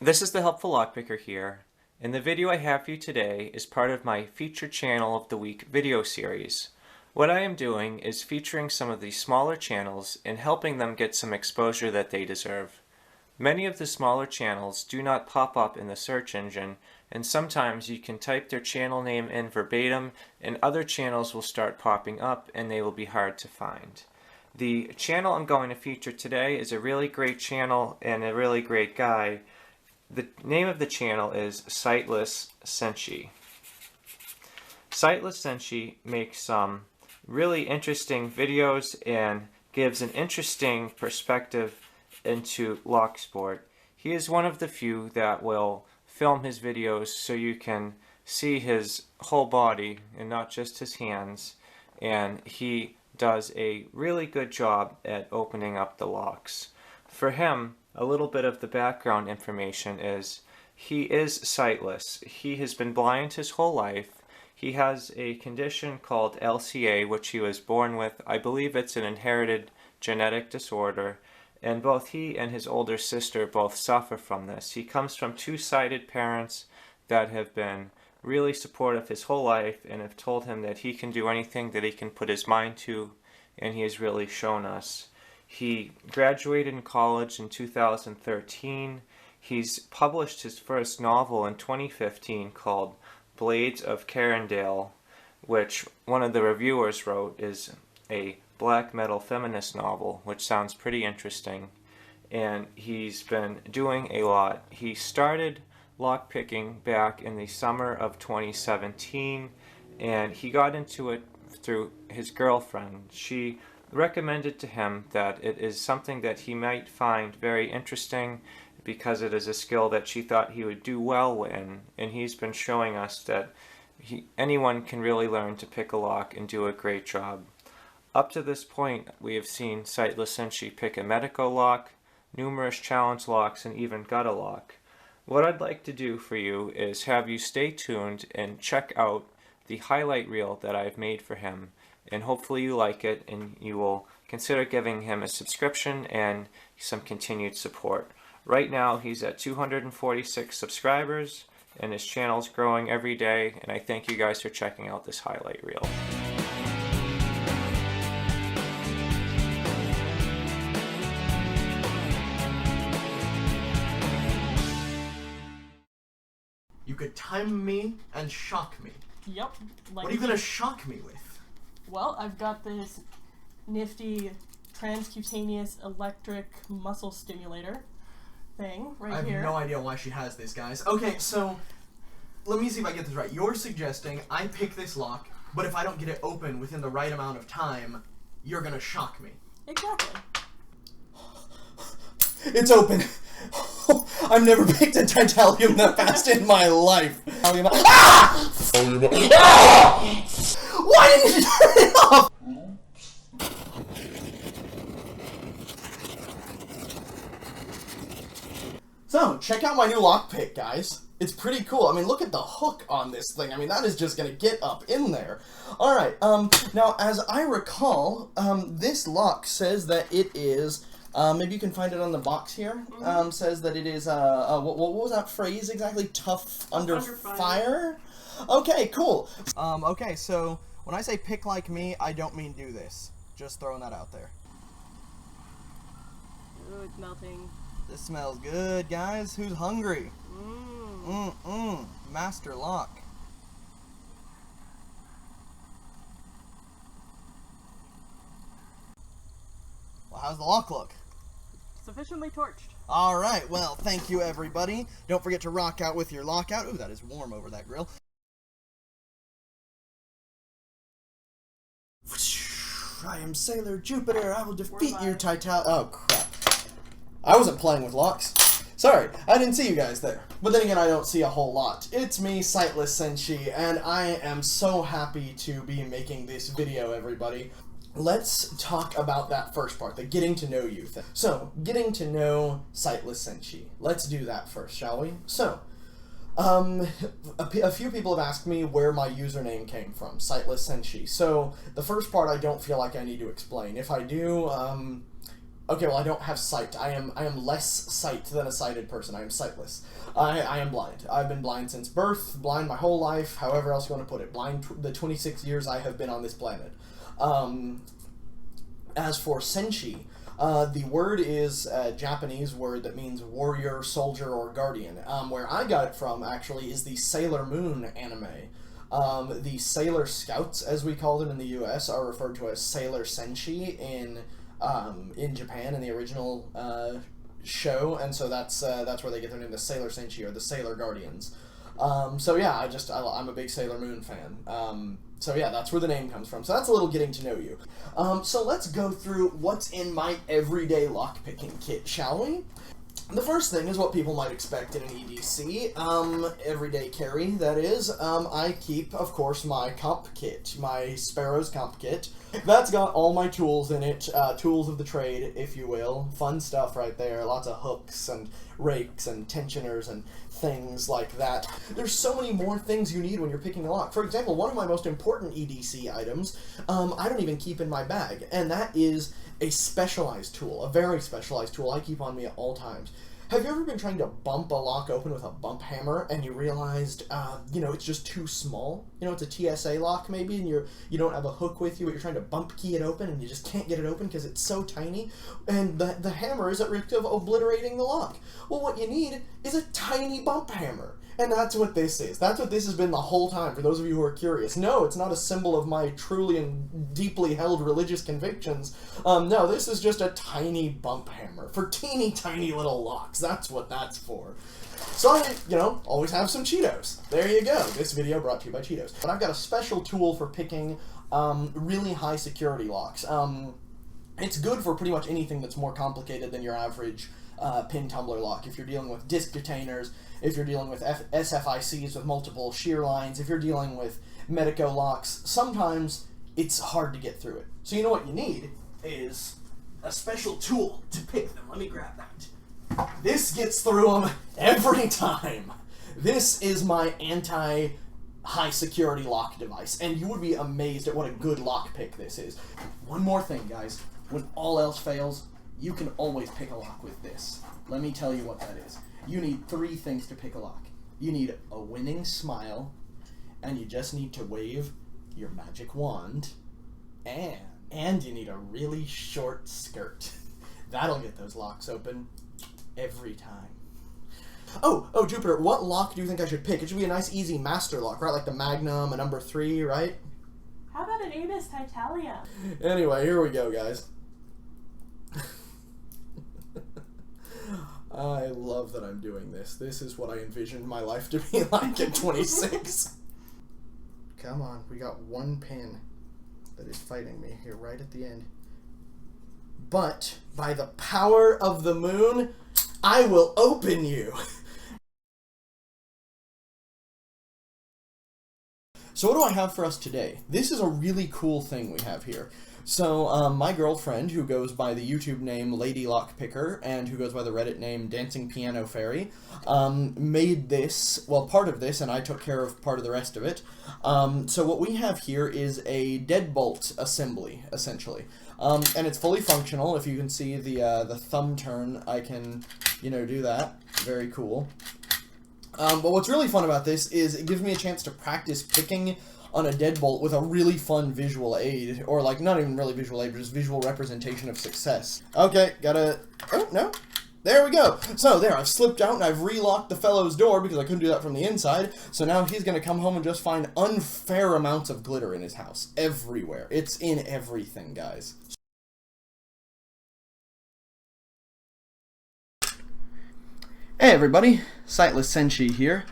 This is the Helpful Lockpicker here, and the video I have for you today is part of my Featured Channel of the Week video series. What I am doing is featuring some of these smaller channels and helping them get some exposure that they deserve. Many of the smaller channels do not pop up in the search engine, and sometimes you can type their channel name in verbatim and other channels will start popping up and they will be hard to find. The channel I'm going to feature today is a really great channel and a really great guy. The name of the channel is Sightless Senshi. Sightless Senshi makes some really interesting videos and gives an interesting perspective into lock sport. He is one of the few that will film his videos so you can see his whole body and not just his hands, and he does a really good job at opening up the locks. For him, a little bit of the background information is he is sightless. He has been blind his whole life. He has a condition called LCA, which he was born with. I believe it's an inherited genetic disorder, and both he and his older sister both suffer from this. He comes from two-sided parents that have been really supportive his whole life and have told him that he can do anything that he can put his mind to, and he has really shown us. He graduated in college in 2013. He's published his first novel in 2015 called Blades of Carindale, which one of the reviewers wrote is a black metal feminist novel, which sounds pretty interesting. And he's been doing a lot. He started lockpicking back in the summer of 2017, and he got into it through his girlfriend. She recommended to him that it is something that he might find very interesting because it is a skill that she thought he would do well in, and he's been showing us that anyone can really learn to pick a lock and do a great job. Up to this point, we have seen Sightless Senshi pick a Medico lock, numerous challenge locks, and even gut a lock. What I'd like to do for you is have you stay tuned and check out the highlight reel that I've made for him, and hopefully you like it and you will consider giving him a subscription and some continued support. Right now he's at 246 subscribers and his channel's growing every day, and I thank you guys for checking out this highlight reel. You could time me and shock me. Yep. Like What are you gonna shock me with? Well, I've got this nifty transcutaneous electric muscle stimulator thing right here. I have no idea why she has this, guys. Okay, so let me see if I get this right. You're suggesting I pick this lock, but if I don't get it open within the right amount of time, you're gonna shock me. Exactly. It's open. I've never picked a titanium that fast in my life. Ah! Why didn't you turn it off? So, check out my new lockpick, guys. It's pretty cool. I mean, look at the hook on this thing. I mean, that is just gonna get up in there. Alright, now, as I recall, this lock says that it is... maybe you can find it on the box here. Says that it is, what was that phrase exactly? Tough under fire? Okay, cool. Okay, so when I say pick like me, I don't mean do this. Just throwing that out there. Ooh, it's melting. This smells good, guys. Who's hungry? Master lock. Well, how's the lock look? Sufficiently torched. Alright, well, thank you, everybody. Don't forget to rock out with your lockout. Ooh, that is warm over that grill. I am Sailor Jupiter. I will defeat you, Titan. Oh, crap. I wasn't playing with locks. Sorry, I didn't see you guys there. But then again, I don't see a whole lot. It's me, Sightless Senshi, and I am so happy to be making this video, everybody. Let's talk about that first part, the getting to know you thing. So, getting to know Sightless Senshi. Let's do that first, shall we? So, a few people have asked me where my username came from, Sightless Senshi. So, the first part I don't feel like I need to explain. If I do, Okay, well, I don't have sight. I am less sight than a sighted person. I am sightless. I am blind. I've been blind since birth, blind my whole life, however else you want to put it. Blind the 26 years I have been on this planet. As for Senshi, the word is a Japanese word that means warrior, soldier, or guardian. Where I got it from, actually, is the Sailor Moon anime. The Sailor Scouts, as we call them in the U.S., are referred to as Sailor Senshi in Japan in the original show, and so that's where they get their name, the Sailor Senshi, or the Sailor Guardians. So yeah, I'm a big Sailor Moon fan. So yeah, that's where the name comes from. So that's a little getting to know you. So let's go through what's in my everyday lockpicking kit, shall we? The first thing is what people might expect in an EDC, everyday carry, that is. I keep, of course, my comp kit, my Sparrow's comp kit. That's got all my tools in it, tools of the trade, if you will. Fun stuff right there, lots of hooks and rakes and tensioners and things like that. There's so many more things you need when you're picking a lock. For example, one of my most important EDC items, I don't even keep in my bag, and that is a specialized tool, a very specialized tool I keep on me at all times. Have you ever been trying to bump a lock open with a bump hammer and you realized, it's just too small? It's a TSA lock maybe, and you don't have a hook with you, but you're trying to bump key it open and you just can't get it open because it's so tiny, and the hammer is at risk of obliterating the lock. Well, what you need is a tiny bump hammer. And that's what this is. That's what this has been the whole time, for those of you who are curious. No, it's not a symbol of my truly and deeply held religious convictions. No, this is just a tiny bump hammer for teeny tiny little locks. That's what that's for. So I, always have some Cheetos. There you go. This video brought to you by Cheetos. But I've got a special tool for picking really high security locks. It's good for pretty much anything that's more complicated than your average pin tumbler lock. If you're dealing with disc detainers, if you're dealing with SFICs with multiple shear lines, if you're dealing with Medico locks, sometimes it's hard to get through it. So you know what you need is a special tool to pick them. Let me grab that. This gets through them every time. This is my anti-high security lock device, and you would be amazed at what a good lock pick this is. One more thing, guys. When all else fails, you can always pick a lock with this. Let me tell you what that is. You need 3 things to pick a lock. You need a winning smile, and you just need to wave your magic wand, and you need a really short skirt. That'll get those locks open every time. Oh, Jupiter, what lock do you think I should pick? It should be a nice, easy master lock, right? Like the Magnum, a number 3, right? How about an Avis Titalium? Anyway, here we go, guys. I love that I'm doing this. This is what I envisioned my life to be like at 26. Come on, we got one pin that is fighting me here right at the end. But by the power of the moon, I will open you. So what do I have for us today? This is a really cool thing we have here. So, my girlfriend, who goes by the YouTube name Lady Lockpicker, and who goes by the Reddit name Dancing Piano Fairy, made this, well, part of this, and I took care of part of the rest of it. So what we have here is a deadbolt assembly, essentially. And it's fully functional. If you can see the thumb turn, I can, do that. Very cool. But what's really fun about this is it gives me a chance to practice picking on a deadbolt with a really fun visual aid, or like not even really visual aid, but just visual representation of success. Okay, oh no, there we go. So there, I've slipped out and I've relocked the fellow's door because I couldn't do that from the inside. So now he's gonna come home and just find unfair amounts of glitter in his house, everywhere. It's in everything, guys. Hey everybody, Sightless Senshi here.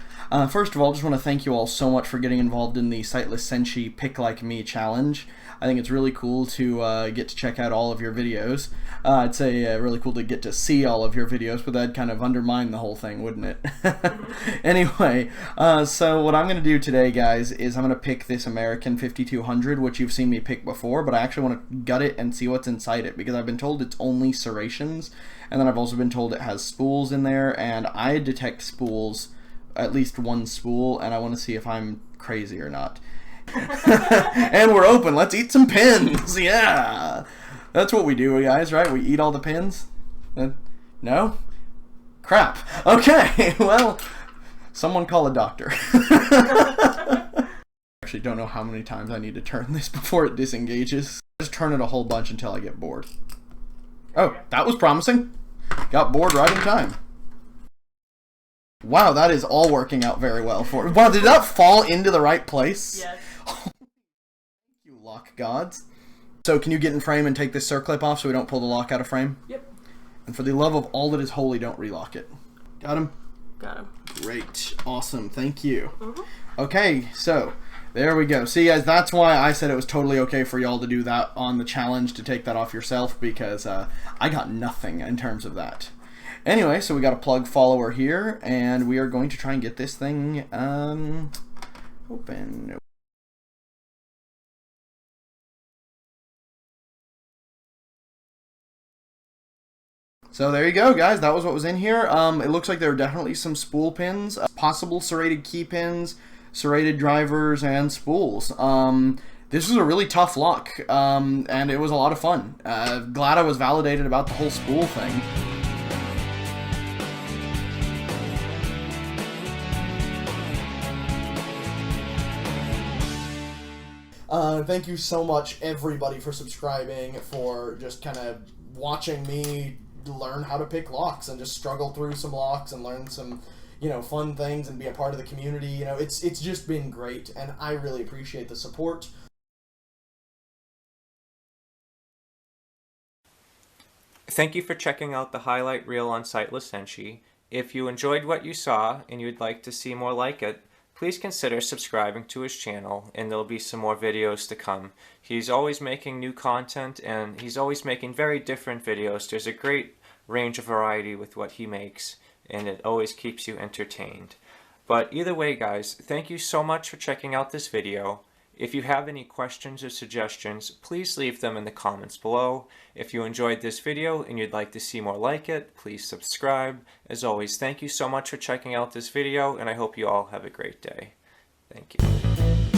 First of all, just want to thank you all so much for getting involved in the Sightless Senshi Pick Like Me challenge. I think it's really cool to get to check out all of your videos. I'd say really cool to get to see all of your videos, but that'd kind of undermine the whole thing, wouldn't it? Anyway, so what I'm going to do today, guys, is I'm going to pick this American 5200, which you've seen me pick before, but I actually want to gut it and see what's inside it, because I've been told it's only serrations, and then I've also been told it has spools in there, and I detect spools, at least one spool, and I want to see if I'm crazy or not. And we're open. Let's eat some pins. Yeah. That's what we do, guys, right? We eat all the pins? No? Crap. Okay, well, someone call a doctor. Actually don't know how many times I need to turn this before it disengages. Just turn it a whole bunch until I get bored. Oh, that was promising. Got bored right in time. Wow, that is all working out very well for me. Wow, did that fall into the right place? Yes. Thank you, lock gods. So can you get in frame and take this circlip off so we don't pull the lock out of frame? Yep. And for the love of all that is holy, don't relock it. Got him? Got him. Great. Awesome. Thank you. Okay, so there we go. See, guys, that's why I said it was totally okay for y'all to do that on the challenge, to take that off yourself, because I got nothing in terms of that. Anyway, so we got a plug follower here, and we are going to try and get this thing open. So there you go, guys. That was what was in here. It looks like there are definitely some spool pins, possible serrated key pins, serrated drivers, and spools. This was a really tough lock, and it was a lot of fun. Glad I was validated about the whole spool thing. Thank you so much, everybody, for subscribing, for just kind of watching me learn how to pick locks and just struggle through some locks and learn some, you know, fun things and be a part of the community. You know, it's just been great, and I really appreciate the support. Thank you for checking out the highlight reel on Sightless Senshi. If you enjoyed what you saw and you'd like to see more like it, please consider subscribing to his channel, and there'll be some more videos to come. He's always making new content, and he's always making very different videos. There's a great range of variety with what he makes, and it always keeps you entertained. But either way, guys, thank you so much for checking out this video. If you have any questions or suggestions, please leave them in the comments below. If you enjoyed this video and you'd like to see more like it, please subscribe. As always, thank you so much for checking out this video, and I hope you all have a great day. Thank you.